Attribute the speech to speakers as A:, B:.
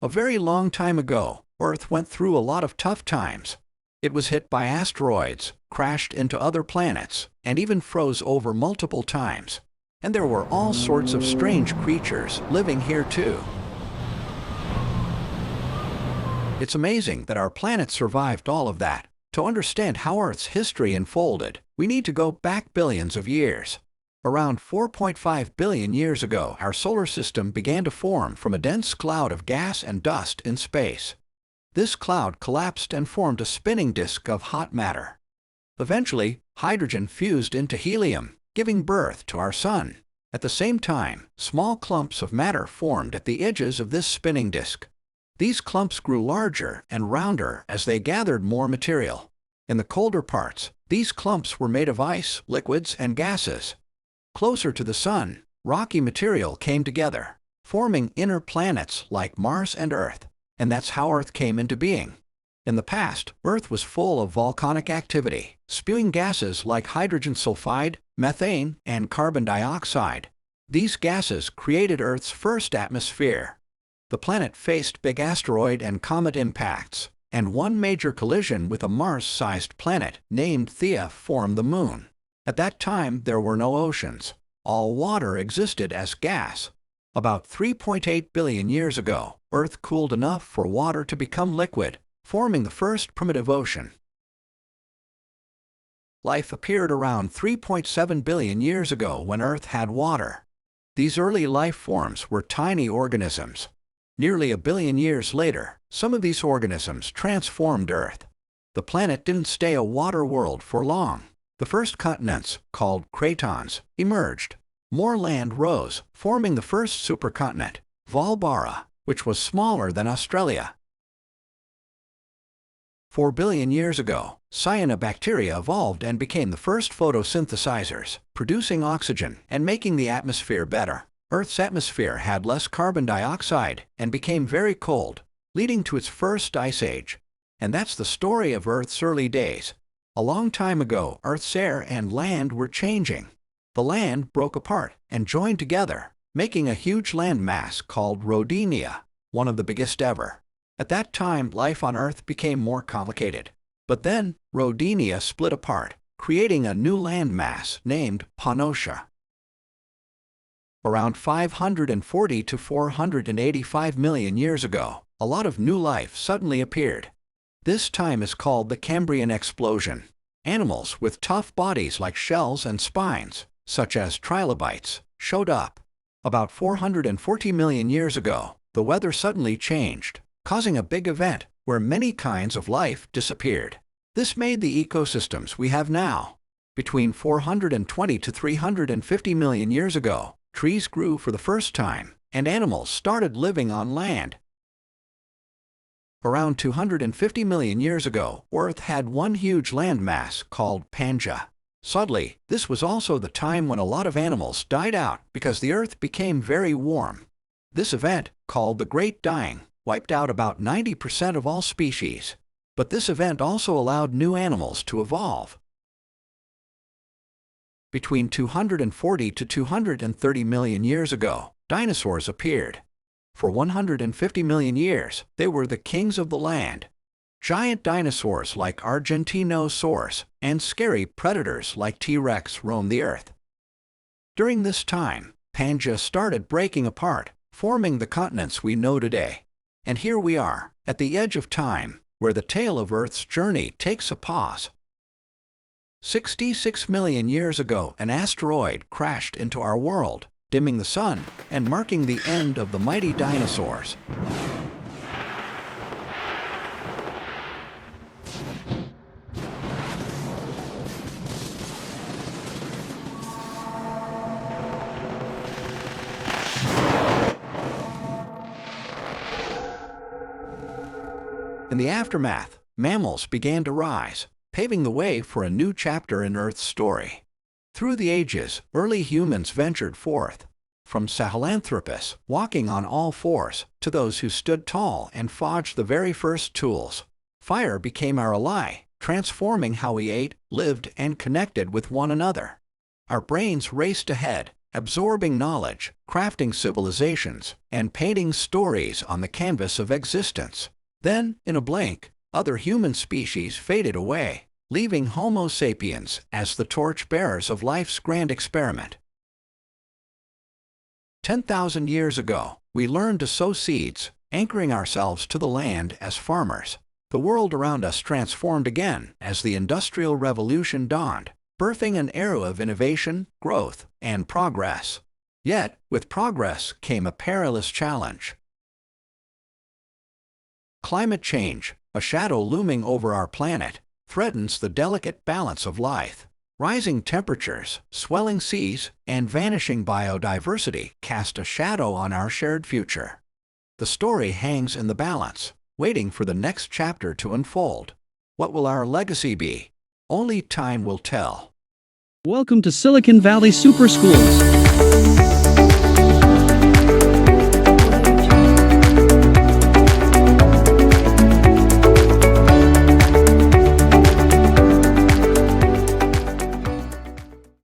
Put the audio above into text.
A: A very long time ago, Earth went through a lot of tough times. It was hit by asteroids, crashed into other planets, and even froze over multiple times. And there were all sorts of strange creatures living here too. It's amazing that our planet survived all of that. To understand how Earth's history unfolded, we need to go back billions of years. Around 4.5 billion years ago, our solar system began to form from a dense cloud of gas and dust in space. This cloud collapsed and formed a spinning disk of hot matter. Eventually, hydrogen fused into helium, giving birth to our Sun. At the same time, small clumps of matter formed at the edges of this spinning disk. These clumps grew larger and rounder as they gathered more material. In the colder parts, these clumps were made of ice, liquids, and gases. Closer to the Sun, rocky material came together, forming inner planets like Mars and Earth. And that's how Earth came into being. In the past, Earth was full of volcanic activity, spewing gases like hydrogen sulfide, methane, and carbon dioxide. These gases created Earth's first atmosphere. The planet faced big asteroid and comet impacts, and one major collision with a Mars-sized planet named Theia formed the Moon. At that time, there were no oceans. All water existed as gas. About 3.8 billion years ago, Earth cooled enough for water to become liquid, forming the first primitive ocean. Life appeared around 3.7 billion years ago when Earth had water. These early life forms were tiny organisms. Nearly a billion years later, some of these organisms transformed Earth. The planet didn't stay a water world for long. The first continents, called cratons, emerged. More land rose, forming the first supercontinent, Volbara, which was smaller than Australia. 4 billion years ago, cyanobacteria evolved and became the first photosynthesizers, producing oxygen and making the atmosphere better. Earth's atmosphere had less carbon dioxide and became very cold, leading to its first ice age. And that's the story of Earth's early days. A long time ago, Earth's air and land were changing. The land broke apart and joined together, making a huge land mass called Rodinia, one of the biggest ever. At that time, life on Earth became more complicated. But then, Rodinia split apart, creating a new land mass named Pannotia. Around 540 to 485 million years ago, a lot of new life suddenly appeared. This time is called the Cambrian explosion. Animals with tough bodies like shells and spines, such as trilobites, showed up. About 440 million years ago, the weather suddenly changed, causing a big event where many kinds of life disappeared. This made the ecosystems we have now. Between 420 to 350 million years ago, trees grew for the first time, and animals started living on land. Around 250 million years ago, Earth had one huge landmass called Pangaea. Suddenly, this was also the time when a lot of animals died out because the Earth became very warm. This event, called the Great Dying, wiped out about 90% of all species. But this event also allowed new animals to evolve. Between 240 to 230 million years ago, dinosaurs appeared. For 150 million years, they were the kings of the land. Giant dinosaurs like Argentinosaurus and scary predators like T-Rex roamed the Earth. During this time, Pangaea started breaking apart, forming the continents we know today. And here we are, at the edge of time, where the tale of Earth's journey takes a pause. 66 million years ago, an asteroid crashed into our world, dimming the sun and marking the end of the mighty dinosaurs. In the aftermath, mammals began to rise, paving the way for a new chapter in Earth's story. Through the ages, early humans ventured forth. From Sahelanthropus, walking on all fours, to those who stood tall and forged the very first tools. Fire became our ally, transforming how we ate, lived, and connected with one another. Our brains raced ahead, absorbing knowledge, crafting civilizations, and painting stories on the canvas of existence. Then, in a blink, other human species faded away, leaving Homo sapiens as the torch-bearers of life's grand experiment. 10,000 years ago, we learned to sow seeds, anchoring ourselves to the land as farmers. The world around us transformed again as the Industrial Revolution dawned, birthing an era of innovation, growth, and progress. Yet, with progress came a perilous challenge. Climate change, a shadow looming over our planet, threatens the delicate balance of life. Rising temperatures, swelling seas, and vanishing biodiversity cast a shadow on our shared future. The story hangs in the balance, waiting for the next chapter to unfold. What will our legacy be? Only time will tell.
B: Welcome to Silicon Valley Super Schools.